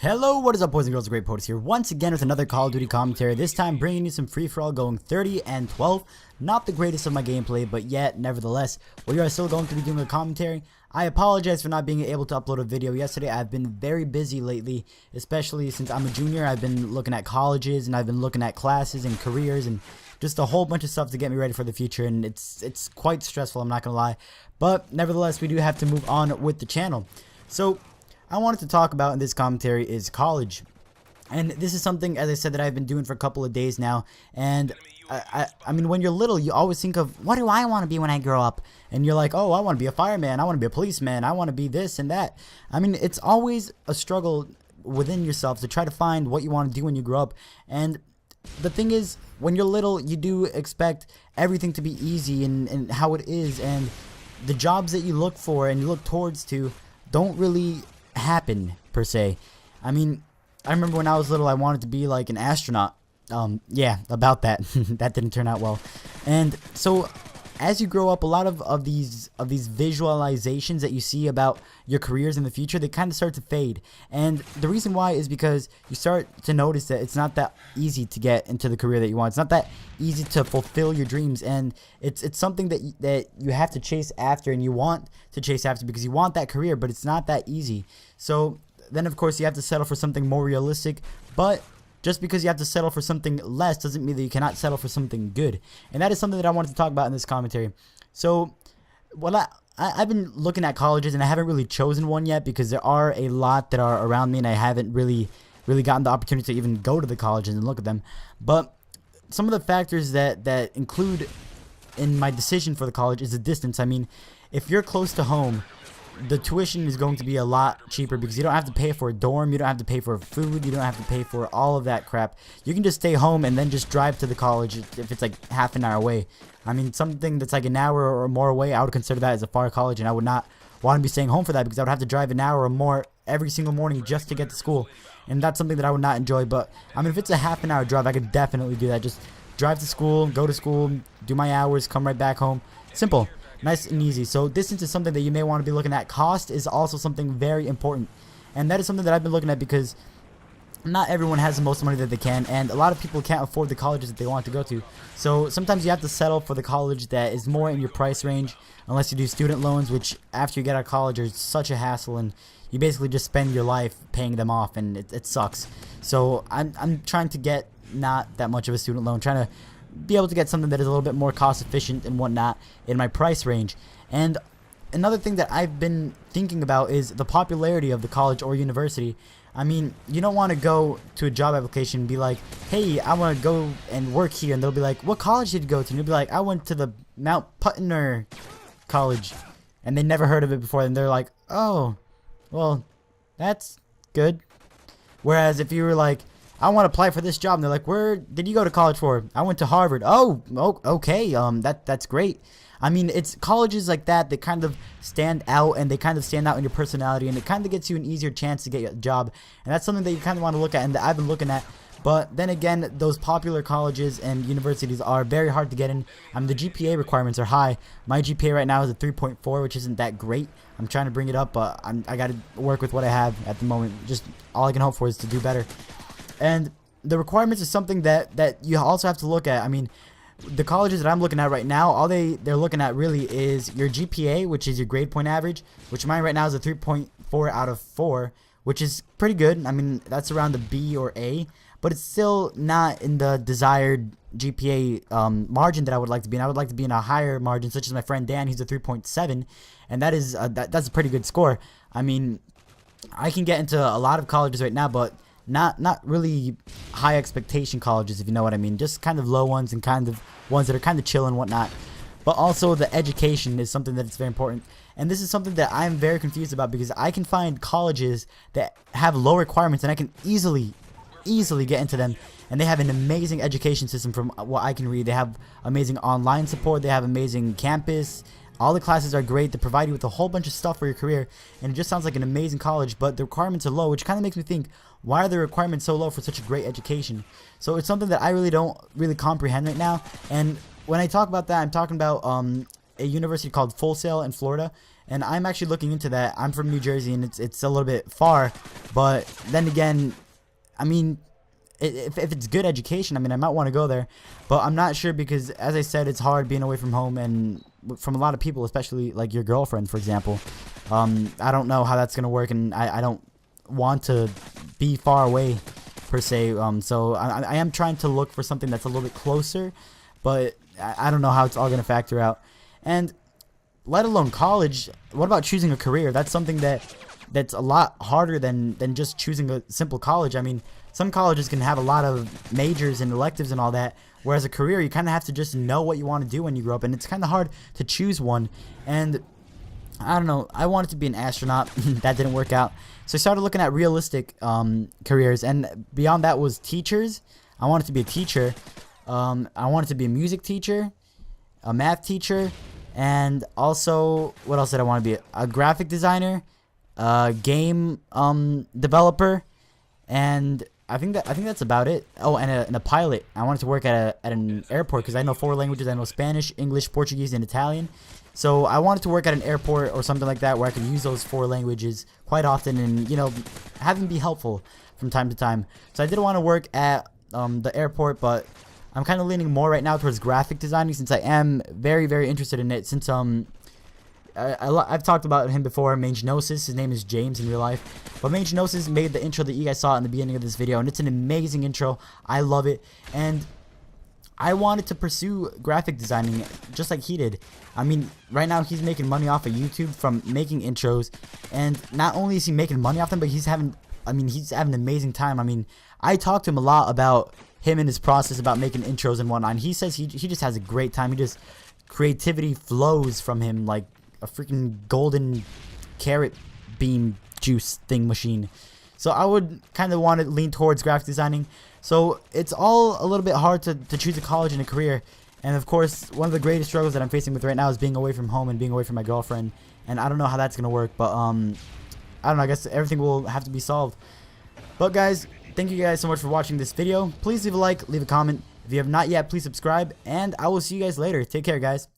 Hello, what is up boys and girls, TheGreatPOTUS here once again with another Call of Duty commentary, this time bringing you some free-for-all going 30 and 12. Not the greatest of my gameplay, but yet, nevertheless, we are still going to be doing a commentary. I apologize for not being able to upload a video yesterday. I've been very busy lately, especially since I'm a junior. I've been looking at colleges and I've been looking at classes and careers and just a whole bunch of stuff to get me ready for the future, and it's quite stressful, I'm not gonna lie. But nevertheless, we do have to move on with the channel. So I wanted to talk about in this commentary is college. And this is something, as I said, that I've been doing for a couple of days now. And I mean, when you're little, you always think of, what do I want to be when I grow up? And you're like, oh, I want to be a fireman, I want to be a policeman, I want to be this and that. I mean, it's always a struggle within yourself to try to find what you want to do when you grow up. And the thing is, when you're little, you do expect everything to be easy and how it is. And the jobs that you look for and you look towards to don't really happen per se. I mean, I remember when I was little, I wanted to be like an astronaut. Yeah, about that. That didn't turn out well. And so as you grow up, a lot of these visualizations that you see about your careers in the future, they kind of start to fade. And the reason why is because you start to notice that it's not that easy to get into the career that you want. It's not that easy to fulfill your dreams, and it's something that you have to chase after, and you want to chase after because you want that career, but it's not that easy. So then of course you have to settle for something more realistic, but just because you have to settle for something less doesn't mean that you cannot settle for something good. And that is something that I wanted to talk about in this commentary. So, well, I've been looking at colleges, and I haven't really chosen one yet because there are a lot that are around me, and I haven't really gotten the opportunity to even go to the colleges and look at them. But some of the factors that include in my decision for the college is the distance. I mean, if you're close to home, the tuition is going to be a lot cheaper because you don't have to pay for a dorm, you don't have to pay for food, you don't have to pay for all of that crap. You can just stay home and then just drive to the college if it's like half an hour away. I mean, something that's like an hour or more away, I would consider that as a far college, and I would not want to be staying home for that because I would have to drive an hour or more every single morning just to get to school, and that's something that I would not enjoy. But I mean, if it's a half an hour drive, I could definitely do that. Just drive to school, go to school, do my hours, come right back home. Simple. Nice and easy. So distance is something that you may want to be looking at. Cost is also something very important, and that is something that I've been looking at because not everyone has the most money that they can, and a lot of people can't afford the colleges that they want to go to. So sometimes you have to settle for the college that is more in your price range, unless you do student loans, which after you get out of college are such a hassle, and you basically just spend your life paying them off, and it sucks. So I'm trying to get not that much of a student loan, trying to be able to get something that is a little bit more cost efficient and whatnot in my price range. And another thing that I've been thinking about is the popularity of the college or university. I mean, you don't want to go to a job application and be like, hey, I want to go and work here, and they'll be like, what college did you go to? And you'll be like, I went to the Mount Putner College, and they never heard of it before, and they're like, oh, well, that's good. Whereas if you were like, I want to apply for this job, and they're like, where did you go to college for? I went to Harvard. Oh, okay, that's great. I mean, it's colleges like that kind of stand out, and they kind of stand out in your personality, and it kind of gets you an easier chance to get a job, and that's something that you kind of want to look at, and that I've been looking at. But then again, those popular colleges and universities are very hard to get in. I mean, the GPA requirements are high. My GPA right now is a 3.4, which isn't that great. I'm trying to bring it up, but I got to work with what I have at the moment. Just all I can hope for is to do better. And the requirements is something that you also have to look at. I mean, the colleges that I'm looking at right now, all they're looking at really is your GPA, which is your grade point average, which mine right now is a 3.4 out of 4, which is pretty good. I mean, that's around the B or A, but it's still not in the desired GPA margin that I would like to be in. I would like to be in a higher margin, such as my friend Dan. He's a 3.7, and that is that's a pretty good score. I mean, I can get into a lot of colleges right now, but not really high expectation colleges, if you know what I mean. Just kind of low ones and kind of ones that are kind of chill and whatnot. But also the education is something that is very important. And this is something that I'm very confused about because I can find colleges that have low requirements and I can easily get into them. And they have an amazing education system from what I can read. They have amazing online support. They have amazing campus. All the classes are great. They provide you with a whole bunch of stuff for your career, and it just sounds like an amazing college, but the requirements are low, which kind of makes me think, why are the requirements so low for such a great education? So it's something that I don't really comprehend right now. And when I talk about that, I'm talking about a university called Full Sail in Florida, and I'm actually looking into that. I'm from New Jersey, and it's a little bit far, but then again, I mean, if it's good education, I mean, I might want to go there, but I'm not sure because, as I said, it's hard being away from home and from a lot of people, especially like your girlfriend, for example. I don't know how that's gonna work, and I don't want to be far away per se. So I am trying to look for something that's a little bit closer, but I don't know how it's all gonna factor out. And let alone college, what about choosing a career? That's something that's a lot harder than just choosing a simple college. I mean, some colleges can have a lot of majors and electives and all that, whereas a career, you kind of have to just know what you want to do when you grow up, and it's kind of hard to choose one. And I don't know, I wanted to be an astronaut. That didn't work out, so I started looking at realistic careers, and beyond that was teachers. I wanted to be a teacher. I wanted to be a music teacher, a math teacher, and also, what else did I want to be? A graphic designer, a game developer, and I think that's about it. Oh, and a pilot. I wanted to work at an airport because I know 4 languages. I know Spanish, English, Portuguese, and Italian. So I wanted to work at an airport or something like that where I could use those 4 languages quite often, and, you know, have them be helpful from time to time. So I did want to work at the airport, but I'm kind of leaning more right now towards graphic designing since I am very, very interested in it. Since I've talked about him before, Mange Gnosis. His name is James in real life. But Mange Gnosis made the intro that you guys saw in the beginning of this video, and it's an amazing intro. I love it. And I wanted to pursue graphic designing just like he did. I mean, right now he's making money off of YouTube from making intros. And not only is he making money off them, but he's having an amazing time. I mean, I talked to him a lot about him and his process about making intros and whatnot. And he says he just has a great time. Creativity flows from him like a freaking golden carrot beam juice thing machine. So I would kind of want to lean towards graphic designing. So it's all a little bit hard to choose a college and a career. And of course, one of the greatest struggles that I'm facing with right now is being away from home and being away from my girlfriend. And I don't know how that's going to work, but I don't know, I guess everything will have to be solved. But guys, thank you guys so much for watching this video. Please leave a like, leave a comment. If you have not yet, please subscribe, and I will see you guys later. Take care, guys.